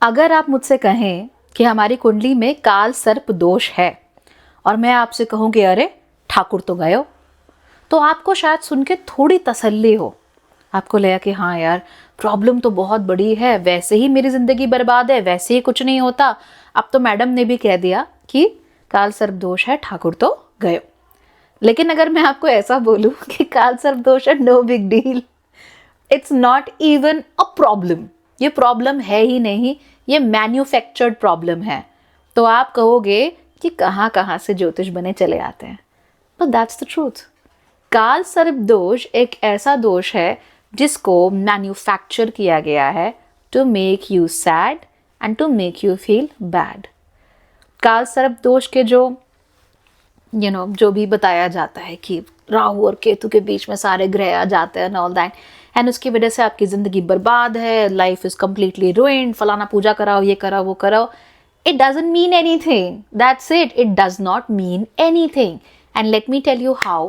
अगर आप मुझसे कहें कि हमारी कुंडली में काल सर्प दोष है और मैं आपसे कहूँ कि अरे ठाकुर तो गए हो, तो आपको शायद सुन के थोड़ी तसल्ली हो। आपको लगा कि हाँ यार, प्रॉब्लम तो बहुत बड़ी है, वैसे ही मेरी ज़िंदगी बर्बाद है, वैसे ही कुछ नहीं होता। अब तो मैडम ने भी कह दिया कि काल सर्प दोष है, ठाकुर तो गए हो। लेकिन अगर मैं आपको ऐसा बोलूँ कि काल सर्प दोष है, no big deal, it's not even a problem, ये प्रॉब्लम है ही नहीं, ये मैन्युफैक्चर्ड प्रॉब्लम है। तो आप कहोगे कि कहाँ कहाँ से ज्योतिष बने चले आते हैं, बट दैट्स द ट्रूथ। काल सर्प दोष एक ऐसा दोष है जिसको मैन्युफैक्चर किया गया है to make you sad and to make you feel bad. काल सर्प दोष के जो भी बताया जाता है कि राहु और केतु के बीच में सारे ग्रह आ जाते हैं एंड ऑल दैट, एंड उसकी वजह से आपकी ज़िंदगी बर्बाद है, लाइफ इज़ कम्प्लीटली रुइंड, फलाना पूजा कराओ, ये कराओ, वो कराओ। It doesn't mean anything. That's it. It does not mean anything. And let me tell you how.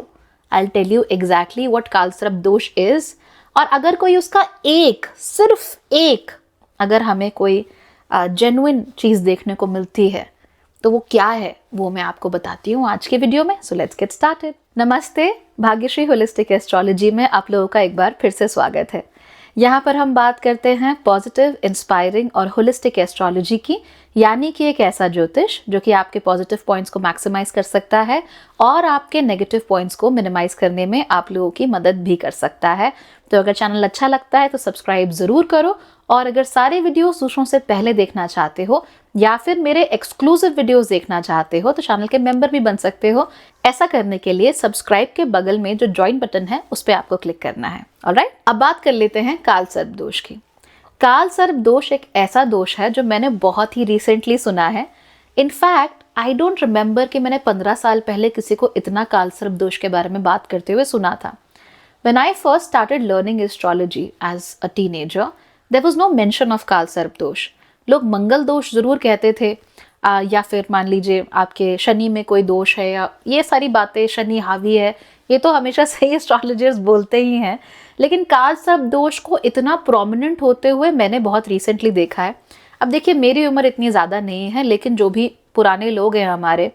I'll tell you exactly what कालसर्प दोष is. और अगर कोई उसका सिर्फ एक, अगर हमें कोई जेन्युइन चीज़ देखने को मिलती है तो वो क्या है, वो मैं आपको बताती हूँ आज के वीडियो में। So let's get started. नमस्ते, भाग्यश्री होलिस्टिक एस्ट्रोलॉजी में आप लोगों का एक बार फिर से स्वागत है। यहाँ पर हम बात करते हैं पॉजिटिव, इंस्पायरिंग और होलिस्टिक एस्ट्रोलॉजी की, यानी कि एक ऐसा ज्योतिष जो कि आपके पॉजिटिव पॉइंट्स को मैक्सिमाइज कर सकता है और आपके नेगेटिव पॉइंट्स को मिनिमाइज करने में आप लोगों की मदद भी कर सकता है। तो अगर चैनल अच्छा लगता है तो सब्सक्राइब ज़रूर करो, और अगर सारे वीडियोस दूसरों से पहले देखना चाहते हो या फिर मेरे एक्सक्लूसिव वीडियोस देखना चाहते हो तो चैनल के मेंबर भी बन सकते हो। ऐसा करने के लिए सब्सक्राइब के बगल में जो ज्वाइन बटन है उस पर आपको क्लिक करना है। ऑलराइट, अब बात कर लेते हैं काल सर्प दोष की। काल सर्प दोष एक ऐसा दोष है जो मैंने बहुत ही रिसेंटली सुना है। इनफैक्ट आई डोंट रिमेंबर कि मैंने 15 साल पहले किसी को इतना काल सर्प दोष के बारे में बात करते हुए सुना था। When I first started learning astrology as a teenager, there was no mention of काल सर्प दोष। लोग मंगल दोष ज़रूर कहते थे, या फिर मान लीजिए आपके शनि में कोई दोष है, या ये सारी बातें, शनि हावी है, ये तो हमेशा से ही एस्ट्रोलॉजर्स बोलते ही हैं। लेकिन काल सर्प दोष को इतना प्रोमिनेंट होते हुए मैंने बहुत रिसेंटली देखा है। अब देखिए, मेरी उम्र इतनी ज़्यादा नहीं है, लेकिन जो भी पुराने लोग हैं हमारे,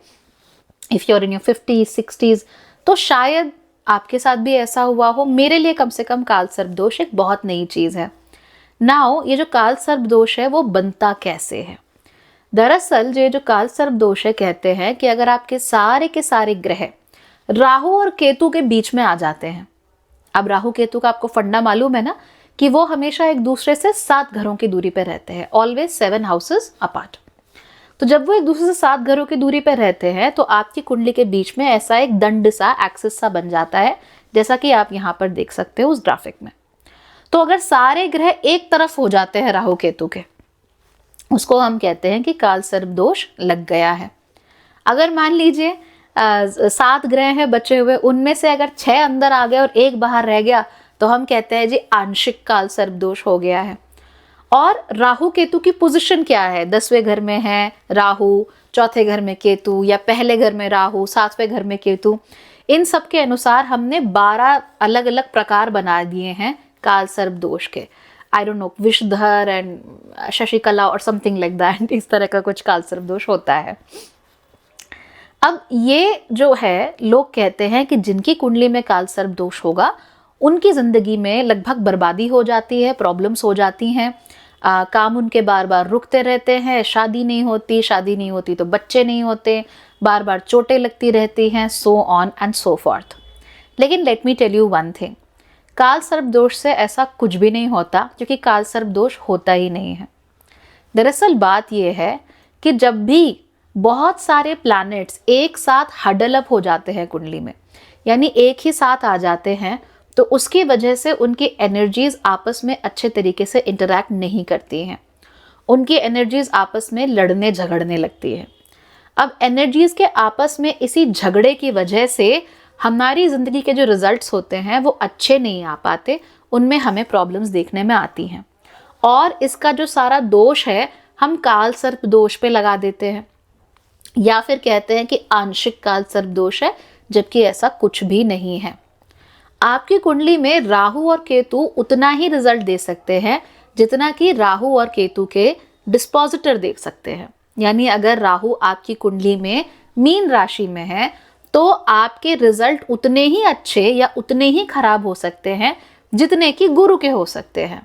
if you are in your 50s 60s, तो शायद आपके साथ भी ऐसा हुआ हो। मेरे लिए कम से कम काल सर्प दोष एक बहुत नई चीज़ है। नाउ ये जो काल सर्प दोष है वो बनता कैसे है? दरअसल ये जो काल सर्प दोष है, कहते हैं कि अगर आपके सारे के सारे ग्रह राहु और केतु के बीच में आ जाते हैं। अब राहु केतु का आपको फंडा मालूम है ना, कि वो हमेशा एक दूसरे से 7 घरों की दूरी पर रहते हैं, ऑलवेज 7 हाउसेस अपार्ट। तो जब वो एक दूसरे से 7 घरों की दूरी पर रहते हैं तो आपकी कुंडली के बीच में ऐसा एक दंड सा, एक्सिस सा बन जाता है, जैसा कि आप यहाँ पर देख सकते हो उस ग्राफिक में। तो अगर सारे ग्रह एक तरफ हो जाते हैं राहु केतु के, उसको हम कहते हैं कि काल सर्प दोष लग गया है। अगर मान लीजिए 7 ग्रह हैं बचे हुए, उनमें से अगर 6 अंदर आ गए और 1 बाहर रह गया तो हम कहते हैं जी आंशिक काल सर्प दोष हो गया है। और राहु केतु की पोजीशन क्या है? 10वें घर में है राहु, 4थे घर में केतु, या पहले घर में राहु, 7वें घर में केतु। इन सब के अनुसार हमने 12 अलग अलग प्रकार बना दिए हैं काल सर्प दोष के। आई डोंट नो, विषधर एंड शशिकला और समथिंग लाइक दैट, इस तरह का कुछ काल सर्प दोष होता है। अब ये जो है, लोग कहते हैं कि जिनकी कुंडली में काल सर्प दोष होगा उनकी ज़िंदगी में लगभग बर्बादी हो जाती है, प्रॉब्लम्स हो जाती हैं, काम उनके बार बार रुकते रहते हैं, शादी नहीं होती तो बच्चे नहीं होते, बार बार चोटें लगती रहती हैं, so on and so forth. लेकिन let me tell you one thing, काल सर्प दोष से ऐसा कुछ भी नहीं होता, क्योंकि काल सर्प दोष होता ही नहीं है। दरअसल बात यह है कि जब भी बहुत सारे प्लैनेट्स एक साथ हडल अप हो जाते हैं कुंडली में, यानी एक ही साथ आ जाते हैं, तो उसकी वजह से उनकी एनर्जीज आपस में अच्छे तरीके से इंटरैक्ट नहीं करती हैं। उनकी एनर्जीज आपस में लड़ने झगड़ने लगती है। अब एनर्जीज के आपस में इसी झगड़े की वजह से हमारी ज़िंदगी के जो रिजल्ट्स होते हैं वो अच्छे नहीं आ पाते, उनमें हमें प्रॉब्लम्स देखने में आती हैं। और इसका जो सारा दोष है हम काल सर्प दोष पे लगा देते हैं, या फिर कहते हैं कि आंशिक काल सर्प दोष है, जबकि ऐसा कुछ भी नहीं है। आपकी कुंडली में राहु और केतु उतना ही रिजल्ट दे सकते हैं जितना कि राहु और केतु के डिस्पोजिटर देख सकते हैं। यानी अगर राहु आपकी कुंडली में मीन राशि में है तो आपके रिजल्ट उतने ही अच्छे या उतने ही खराब हो सकते हैं जितने कि गुरु के हो सकते हैं,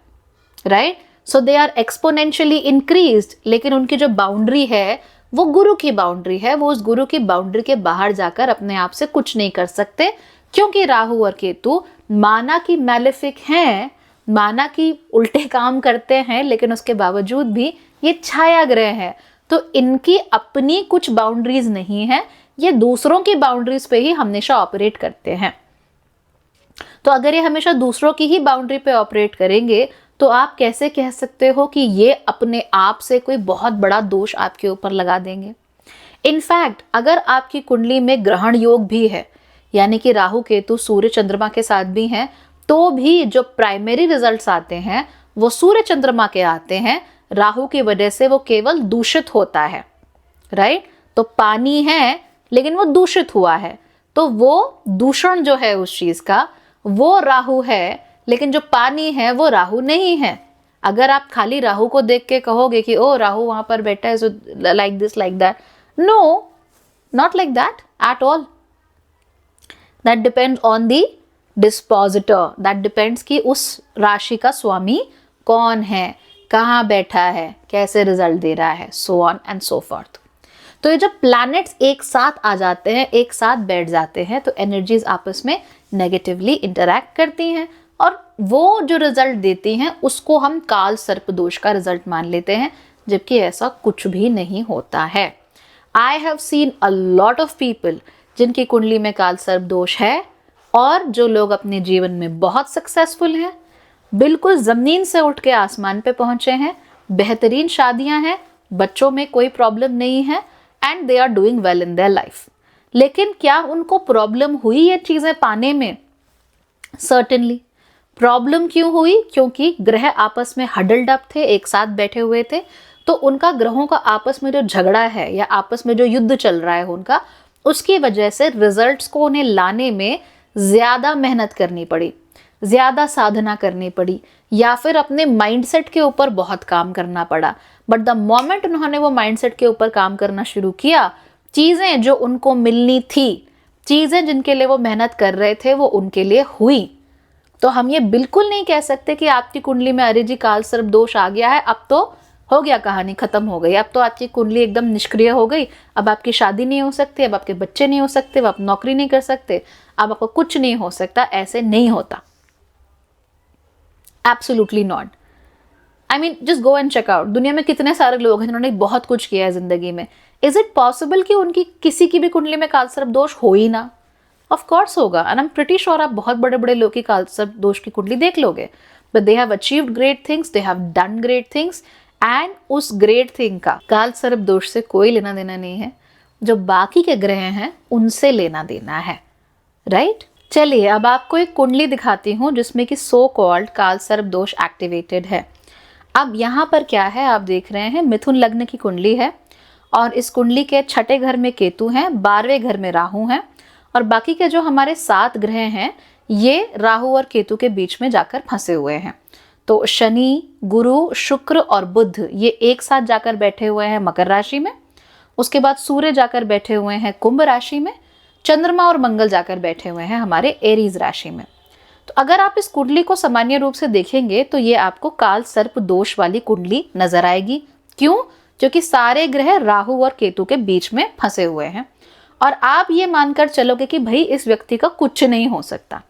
right. So they are exponentially increased, लेकिन उनकी जो बाउंड्री है वो गुरु की बाउंड्री है, वो उस गुरु की बाउंड्री के बाहर जाकर अपने आप से कुछ नहीं कर सकते, क्योंकि राहु और केतु माना कि मैलेफिक हैं, माना कि उल्टे काम करते हैं, लेकिन उसके बावजूद भी ये छाया ग्रह है, तो इनकी अपनी कुछ बाउंड्रीज नहीं है, ये दूसरों की बाउंड्रीज पे ही हमेशा ऑपरेट करते हैं। तो अगर ये हमेशा दूसरों की ही बाउंड्री पे ऑपरेट करेंगे तो आप कैसे कह सकते हो कि ये अपने आप से कोई बहुत बड़ा दोष आपके ऊपर लगा देंगे। इनफैक्ट अगर आपकी कुंडली में ग्रहण योग भी है, यानी कि राहु केतु सूर्य चंद्रमा के साथ भी हैं, तो भी जो प्राइमरी रिजल्ट्स आते हैं वो सूर्य चंद्रमा के आते हैं। राहु की वजह से वो केवल दूषित होता है, राइट। तो पानी है लेकिन वो दूषित हुआ है, तो वो दूषण जो है उस चीज का वो राहु है, लेकिन जो पानी है वो राहु नहीं है। अगर आप खाली राहु को देख के कहोगे कि ओ राहु वहां पर बैठा है, so like this like that, no, not like that at all. That depends on the dispositor, that depends कि उस राशि का स्वामी कौन है, कहाँ बैठा है, कैसे रिजल्ट दे रहा है, सो ऑन एंड सो फॉर्थ। तो ये जब प्लैनेट्स एक साथ आ जाते हैं, एक साथ बैठ जाते हैं, तो एनर्जीज आपस में नेगेटिवली इंटरैक्ट करती हैं और वो जो रिजल्ट देती हैं उसको हम काल सर्प दोष का रिजल्ट मान लेते हैं, जबकि ऐसा कुछ भी नहीं होता है। I have seen a lot of people जिनकी कुंडली में काल सर्प दोष है और जो लोग अपने जीवन में बहुत सक्सेसफुल हैं, बिल्कुल जमीन से उठ के आसमान पे पहुंचे हैं, बेहतरीन शादियां हैं, बच्चों में कोई प्रॉब्लम नहीं है and they are doing well in their life. लेकिन क्या उनको प्रॉब्लम हुई ये चीजें पाने में? सर्टेनली। प्रॉब्लम क्यों हुई? क्योंकि ग्रह आपस में हडल्ड अप थे, एक साथ बैठे हुए थे, तो उनका ग्रहों का आपस में जो झगड़ा है या आपस में जो युद्ध चल रहा है उनका, उसकी वजह से रिजल्ट्स को उन्हें लाने में ज्यादा मेहनत करनी पड़ी, ज्यादा साधना करनी पड़ी, या फिर अपने माइंडसेट के ऊपर बहुत काम करना पड़ा। बट द मोमेंट उन्होंने वो माइंडसेट के ऊपर काम करना शुरू किया, चीजें जो उनको मिलनी थी, चीजें जिनके लिए वो मेहनत कर रहे थे, वो उनके लिए हुई। तो हम ये बिल्कुल नहीं कह सकते कि आपकी कुंडली में अरे जी काल सर्प दोष आ गया है, अब तो हो गया, कहानी खत्म हो गई, अब तो आपकी कुंडली एकदम निष्क्रिय हो गई, अब आपकी शादी नहीं हो सकती, अब आपके बच्चे नहीं हो सकते, अब आप नौकरी नहीं कर सकते, अब आपको कुछ नहीं हो सकता। ऐसे नहीं होता, absolutely not. I mean just go and check out, दुनिया में कितने सारे लोग हैं जिन्होंने बहुत कुछ किया है जिंदगी में। इज इट पॉसिबल कि उनकी किसी की भी कुंडली में काल सर्प दोष हो ही ना? ऑफ कोर्स होगा, and I am pretty sure आप बहुत बड़े बड़े लोग की काल सर्प दोष की कुंडली देख लोगे, but they have achieved great things, they have done great things, and उस ग्रेट थिंग का काल सर्प दोष से कोई लेना देना नहीं है, जो बाकी के ग्रह हैं उनसे लेना देना है, राइट। चलिए अब आपको एक कुंडली दिखाती हूँ जिसमें कि सो कॉल्ड काल सर्प दोष एक्टिवेटेड है। अब यहाँ पर क्या है, आप देख रहे हैं मिथुन लग्न की कुंडली है और इस कुंडली के 6ठे घर में केतु हैं, 12वें घर में राहु हैं और बाकी के जो हमारे 7 ग्रह हैं ये राहु और केतु के बीच में जाकर फंसे हुए हैं। तो शनि, गुरु, शुक्र और बुध ये एक साथ जाकर बैठे हुए हैं मकर राशि में, उसके बाद सूर्य जाकर बैठे हुए हैं कुंभ राशि में, चंद्रमा और मंगल जाकर बैठे हुए हैं हमारे एरीज राशि में। तो अगर आप इस कुंडली को सामान्य रूप से देखेंगे तो ये आपको काल सर्प दोष वाली कुंडली नजर आएगी। क्यों? क्योंकि सारे ग्रह राहु और केतु के बीच में फंसे हुए हैं और आप ये मानकर चलोगे कि भाई इस व्यक्ति का कुछ नहीं हो सकता,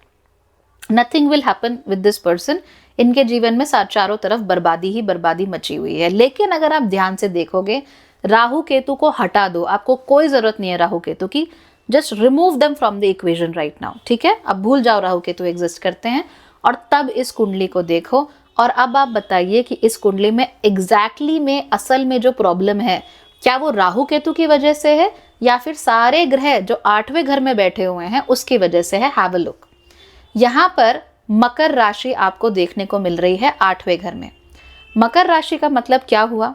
nothing will happen with this person, इनके जीवन में चारों तरफ बर्बादी ही बर्बादी मची हुई है। लेकिन अगर आप ध्यान से देखोगे, राहु केतु को हटा दो, आपको कोई जरूरत नहीं है राहु केतु की, just remove them from the equation right now, ठीक है। अब भूल जाओ राहु केतु एग्जिस्ट करते हैं और तब इस कुंडली को देखो और अब आप बताइए कि इस कुंडली में एग्जैक्टली में असल में जो प्रॉब्लम है, क्या वो राहु केतु की वजह से है या फिर सारे ग्रह जो 8वें घर में बैठे हुए हैं उसकी वजह से है? Have a look. यहाँ पर मकर राशि आपको देखने को मिल रही है 8वें घर में। मकर राशि का मतलब क्या हुआ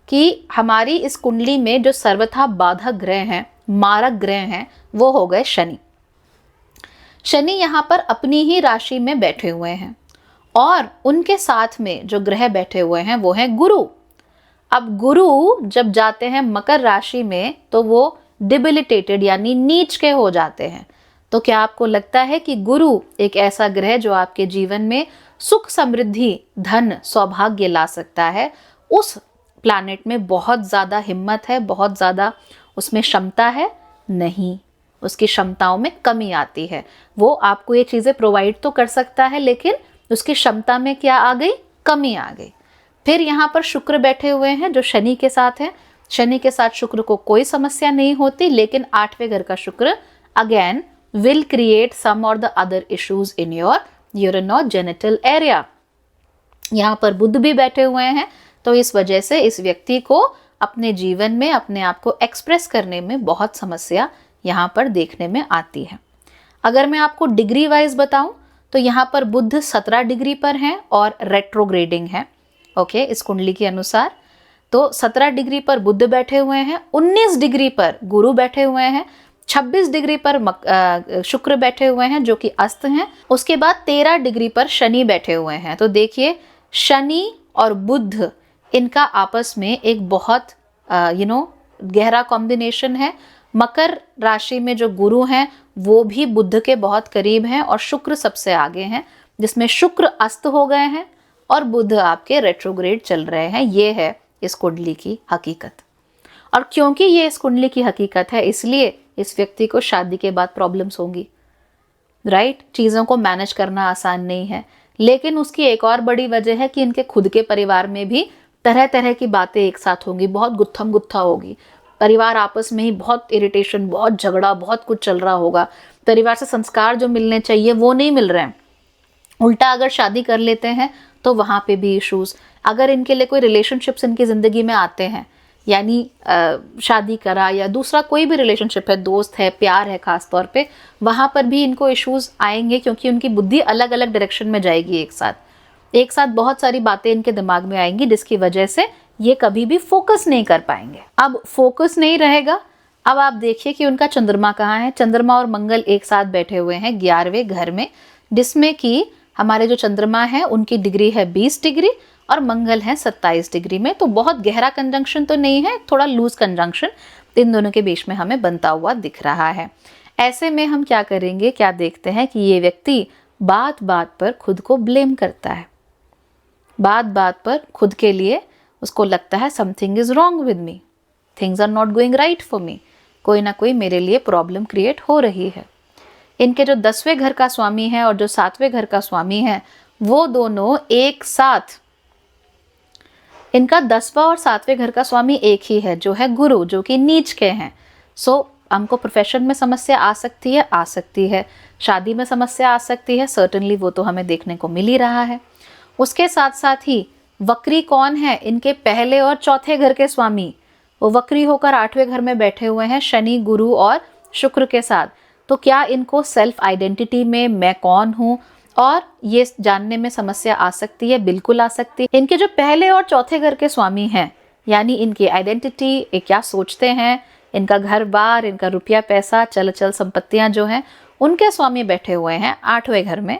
कि हमारी इस कुंडली में जो सर्वथा बाधक ग्रह हैं, मारक ग्रह हैं, वो हो गए शनि। शनि यहाँ पर अपनी ही राशि में बैठे हुए हैं और उनके साथ में जो ग्रह बैठे हुए हैं वो है गुरु। अब गुरु जब जाते हैं मकर राशि में तो वो डिबिलिटेटेड यानी नीच के हो जाते हैं। तो क्या आपको लगता है कि गुरु एक ऐसा ग्रह जो आपके जीवन में सुख, समृद्धि, धन, सौभाग्य ला सकता है? उस प्लैनेट में बहुत ज़्यादा हिम्मत है, बहुत ज़्यादा उसमें क्षमता है? नहीं, उसकी क्षमताओं में कमी आती है। वो आपको ये चीज़ें प्रोवाइड तो कर सकता है, लेकिन उसकी क्षमता में क्या आ गई? कमी आ गई। फिर यहाँ पर शुक्र बैठे हुए हैं जो शनि के साथ हैं। शनि के साथ शुक्र को कोई समस्या नहीं होती, लेकिन 8वें घर का शुक्र अगेन विल क्रिएट सम और the other issues in your urine और जेनिटल एरिया। यहाँ पर बुध भी बैठे हुए हैं, तो इस वजह से इस व्यक्ति को अपने जीवन में अपने आप को एक्सप्रेस करने में बहुत समस्या यहाँ पर देखने में आती है। अगर मैं आपको डिग्री वाइज बताऊं तो यहाँ पर बुध 17 डिग्री पर हैं और रेट्रोग्रेडिंग है। ओके, इस कुंडली के अनुसार तो 17 डिग्री पर बुध बैठे हुए हैं, 19 डिग्री पर गुरु बैठे हुए हैं, 26 डिग्री पर शुक्र बैठे हुए हैं जो कि अस्त हैं। उसके बाद 13 डिग्री पर शनि बैठे हुए हैं। तो देखिए, शनि और बुध इनका आपस में एक बहुत गहरा कॉम्बिनेशन है। मकर राशि में जो गुरु हैं वो भी बुध के बहुत करीब हैं और शुक्र सबसे आगे हैं, जिसमें शुक्र अस्त हो गए हैं और बुध आपके रेट्रोग्रेड चल रहे हैं। ये है इस कुंडली की हकीकत। और क्योंकि ये इस कुंडली की हकीकत है, इसलिए इस व्यक्ति को शादी के बाद प्रॉब्लम्स होंगी, राइट? चीज़ों को मैनेज करना आसान नहीं है। लेकिन उसकी एक और बड़ी वजह है कि इनके खुद के परिवार में भी तरह तरह की बातें एक साथ होंगी, बहुत गुत्थम गुत्था होगी। परिवार आपस में ही बहुत इरिटेशन, बहुत झगड़ा, बहुत कुछ चल रहा होगा। परिवार से संस्कार जो मिलने चाहिए वो नहीं मिल रहे हैं। उल्टा अगर शादी कर लेते हैं तो वहाँ पे भी इश्यूज। अगर इनके लिए कोई रिलेशनशिप्स इनकी ज़िंदगी में आते हैं, यानी शादी करा या दूसरा कोई भी रिलेशनशिप है, दोस्त है, प्यार है खास तौर पे, वहाँ पर भी इनको इश्यूज आएंगे, क्योंकि उनकी बुद्धि अलग अलग डायरेक्शन में जाएगी। एक साथ बहुत सारी बातें इनके दिमाग में आएंगी, जिसकी वजह से ये कभी भी फोकस नहीं कर पाएंगे। अब फोकस नहीं रहेगा। अब आप देखिए कि उनका चंद्रमा कहाँ है। चंद्रमा और मंगल एक साथ बैठे हुए हैं 11वें घर में, जिसमें कि हमारे जो चंद्रमा है उनकी डिग्री है 20 डिग्री और मंगल है 27 डिग्री में। तो बहुत गहरा कंजंक्शन तो नहीं है, थोड़ा लूज कंजंक्शन इन दोनों के बीच में हमें बनता हुआ दिख रहा है। ऐसे में हम क्या करेंगे, क्या देखते हैं कि ये व्यक्ति बात बात पर खुद को ब्लेम करता है। बात बात पर खुद के लिए उसको लगता है something is wrong with me, things are not going right for me, कोई ना कोई मेरे लिए प्रॉब्लम क्रिएट हो रही है। इनके जो 10वें घर का स्वामी है और जो 7वें घर का स्वामी है, वो दोनों एक साथ, इनका 10वां और 7वें घर का स्वामी एक ही है जो है गुरु, जो कि नीच के हैं। सो हमको प्रोफेशन में समस्या आ सकती है, शादी में समस्या आ सकती है, सर्टनली वो तो हमें देखने को मिल ही रहा है। उसके साथ साथ ही वक्री कौन है, इनके पहले और चौथे घर के स्वामी, वो वक्री होकर 8वें घर में बैठे हुए हैं शनि, गुरु और शुक्र के साथ। तो क्या इनको सेल्फ आइडेंटिटी में मैं कौन हूँ और ये जानने में समस्या आ सकती है? बिल्कुल आ सकती है। इनके जो पहले और चौथे घर के स्वामी हैं, यानी इनकी आइडेंटिटी, ये क्या सोचते हैं, इनका घर बार, इनका रुपया पैसा, चल संपत्तियां जो हैं, उनके स्वामी बैठे हुए हैं 8वें घर में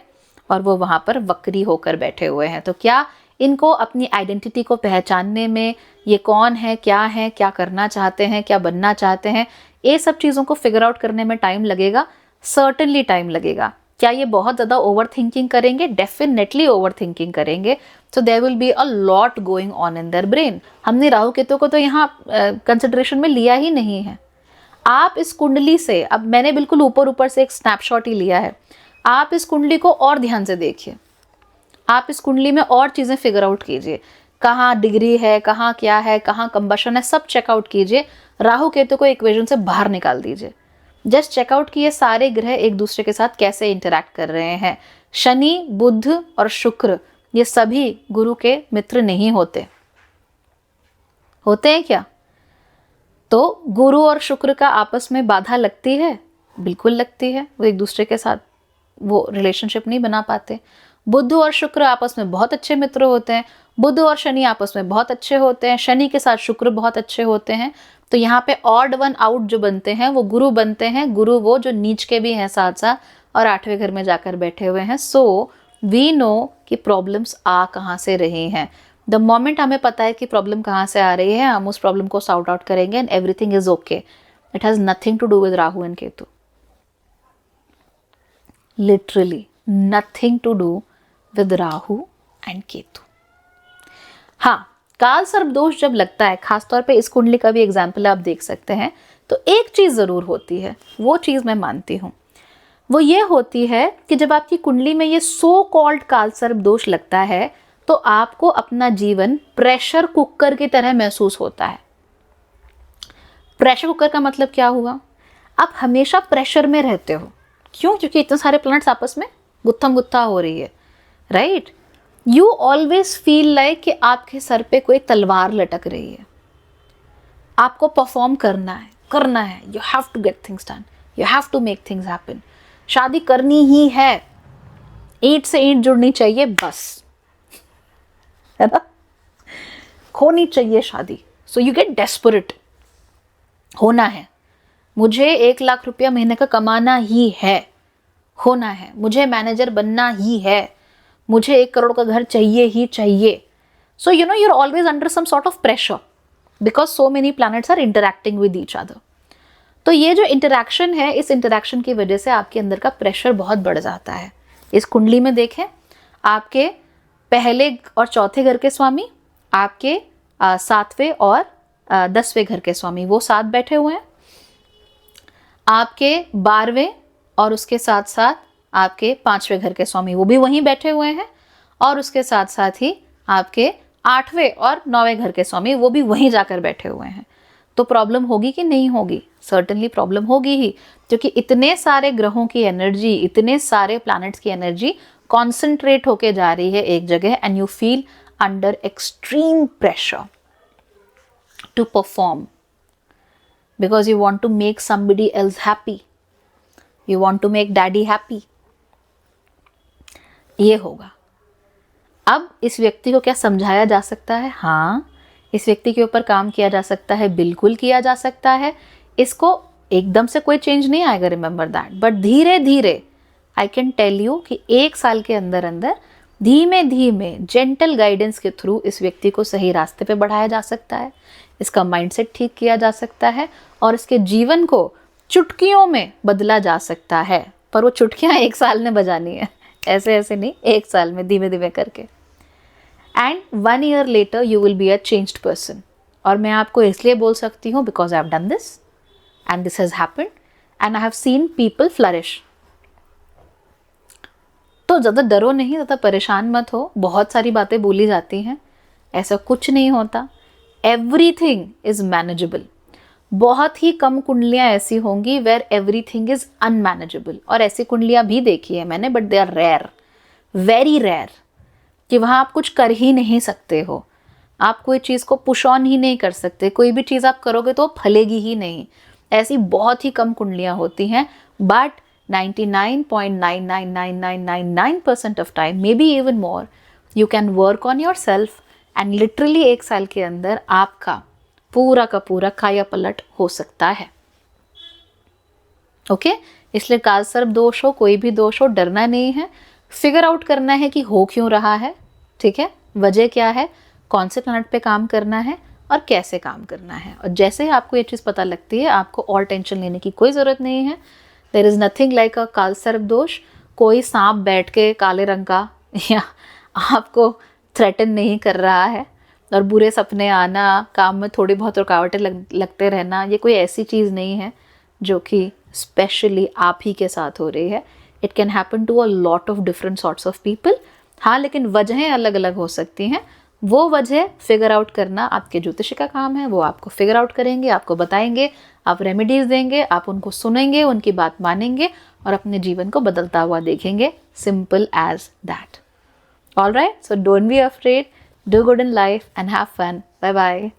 और वो वहाँ पर वक्री होकर बैठे हुए हैं। तो क्या इनको अपनी आइडेंटिटी को पहचानने में, ये कौन है, क्या करना चाहते हैं, क्या बनना चाहते हैं, ये सब चीज़ों को फिगर आउट करने में टाइम लगेगा, सर्टनली टाइम लगेगा। क्या ये बहुत ज़्यादा ओवर थिंकिंग करेंगे? डेफिनेटली ओवर थिंकिंग करेंगे। So there will be a lot going on in their brain. हमने राहु केतु को तो यहाँ कंसिडरेशन में लिया ही नहीं है। आप इस कुंडली से, अब मैंने बिल्कुल ऊपर से एक स्नैपशॉट ही लिया है, आप इस कुंडली को और ध्यान से देखिए। आप इस कुंडली में और चीज़ें फिगर आउट कीजिए, कहाँ डिग्री है, कहाँ क्या है, कहाँ कंबशन है, सब चेकआउट कीजिए। राहु केतु को इक्वेशन से बाहर निकाल दीजिए। जस्ट चेकआउट किए सारे ग्रह एक दूसरे के साथ कैसे इंटरैक्ट कर रहे हैं। शनि, बुध और शुक्र ये सभी गुरु के मित्र नहीं होते हैं क्या? तो गुरु और शुक्र का आपस में बाधा लगती है, बिल्कुल लगती है। वो एक दूसरे के साथ वो रिलेशनशिप नहीं बना पाते। बुध और शुक्र आपस में बहुत अच्छे मित्र होते हैं, बुध और शनि आपस में बहुत अच्छे होते हैं, शनि के साथ शुक्र बहुत अच्छे होते हैं। तो यहाँ पे ऑड वन आउट जो बनते हैं वो गुरु बनते हैं। गुरु वो जो नीच के भी हैं साथ साथ और 8वें घर में जाकर बैठे हुए हैं। सो वी नो कि प्रॉब्लम्स आ कहाँ से रही हैं। द मोमेंट हमें पता है कि प्रॉब्लम कहाँ से आ रही है, हम उस प्रॉब्लम को सॉर्ट आउट करेंगे and everything is okay. It has nothing to do with Rahu and Ketu. Literally nothing to do with Rahu and Ketu. हाँ, काल सर्प दोष जब लगता है, खासतौर पे इस कुंडली का भी एग्जाम्पल आप देख सकते हैं, तो एक चीज़ ज़रूर होती है, वो चीज़ मैं मानती हूँ, वो ये होती है कि जब आपकी कुंडली में ये सो कॉल्ड काल सर्प दोष लगता है तो आपको अपना जीवन प्रेशर कुकर की तरह महसूस होता है. प्रेशर कुकर का मतलब क्या हुआ? आप हमेशा प्रेशर में रहते हो. क्यों? क्योंकि इतने सारे प्लैनेट्स आपस में गुत्थम गुत्था हो रही है, right? You always feel like कि आपके सर पे कोई तलवार लटक रही है. आपको परफॉर्म करना है. You have to get things done, you have to make things happen. शादी करनी ही है, ईंट से ईंट जुड़नी चाहिए बस, है ना? होनी चाहिए शादी. So you get desperate. होना है, मुझे 1 लाख रुपया महीने का कमाना ही है, होना है, मुझे मैनेजर बनना ही है, मुझे 1 करोड़ का घर चाहिए ही चाहिए. So you know, you are always under some sort of pressure because so many planets are interacting with each other. तो ये जो इंटरैक्शन है, इस इंटरैक्शन की वजह से आपके अंदर का प्रेशर बहुत बढ़ जाता है. इस कुंडली में देखें, आपके पहले और चौथे घर के स्वामी, आपके 7वें और 10वें घर के स्वामी, वो साथ बैठे हुए हैं. आपके 12वें और उसके साथ साथ आपके 5वें घर के स्वामी, वो भी वहीं बैठे हुए हैं. और उसके साथ साथ ही आपके 8वें और 9वें घर के स्वामी, वो भी वहीं जाकर बैठे हुए हैं. तो प्रॉब्लम होगी कि नहीं होगी? सर्टेनली प्रॉब्लम होगी ही, क्योंकि इतने सारे ग्रहों की एनर्जी, इतने सारे प्लैनेट्स की एनर्जी कॉन्सेंट्रेट होके जा रही है एक जगह, and you feel under extreme pressure to perform because you want to make somebody else happy, you want to make daddy happy. ये होगा. अब इस व्यक्ति को क्या समझाया जा सकता है? हाँ, इस व्यक्ति के ऊपर काम किया जा सकता है, बिल्कुल किया जा सकता है. इसको एकदम से कोई चेंज नहीं आएगा, रिमेंबर दैट. बट धीरे धीरे आई कैन टेल यू कि 1 साल के अंदर अंदर धीमे धीमे जेंटल गाइडेंस के थ्रू इस व्यक्ति को सही रास्ते पे बढ़ाया जा सकता है, इसका माइंडसेट ठीक किया जा सकता है और इसके जीवन को चुटकियों में बदला जा सकता है. पर वो चुटकियाँ 1 साल में बजानी है, ऐसे ऐसे नहीं, 1 साल में धीमे धीमे करके. And 1 year later you will be a changed person. और मैं आपको इसलिए बोल सकती हूँ because I have done this and this has happened and I have seen people flourish. तो ज़्यादा डरो नहीं, ज़्यादा परेशान मत हो. बहुत सारी बातें बोली जाती हैं, ऐसा कुछ नहीं होता. Everything is manageable. बहुत ही कम कुंडलियाँ ऐसी होंगी वेयर एवरीथिंग इज अनमैनेजेबल. और ऐसी कुंडलियाँ भी देखी है मैंने, but they are rare, very rare, कि वहाँ आप कुछ कर ही नहीं सकते हो. आप कोई चीज़ को पुश ऑन ही नहीं कर सकते. कोई भी चीज़ आप करोगे तो फलेगी ही नहीं. ऐसी बहुत ही कम कुंडलियाँ होती हैं. But 99.99999% of time, may be even more, you can work on your self and literally 1 साल के अंदर आपका पूरा का पूरा काया पलट हो सकता है. ओके इसलिए काल सर्प दोष हो, कोई भी दोष हो, डरना नहीं है. फिगर आउट करना है कि हो क्यों रहा है, ठीक है, वजह क्या है, कौन से प्लैनेट पे काम करना है और कैसे काम करना है. और जैसे ही आपको ये चीज़ पता लगती है, आपको और टेंशन लेने की कोई ज़रूरत नहीं है. There is nothing like a काल सर्प दोष. कोई सांप बैठ के काले रंग का या आपको थ्रेटन नहीं कर रहा है. और बुरे सपने आना, काम में थोड़ी बहुत रुकावटें लगते रहना, ये कोई ऐसी चीज़ नहीं है जो कि स्पेशली आप ही के साथ हो रही है. It can happen to a lot of different sorts of people. हाँ, लेकिन वजहें अलग अलग हो सकती हैं. वो वजह फिगर आउट करना आपके ज्योतिषी का काम है. वो आपको फिगर आउट करेंगे, आपको बताएंगे, आप रेमेडीज़ देंगे, आप उनको सुनेंगे, उनकी बात मानेंगे और अपने जीवन को बदलता हुआ देखेंगे. Simple as that. All right, so don't be afraid, do good in life and have fun. Bye bye.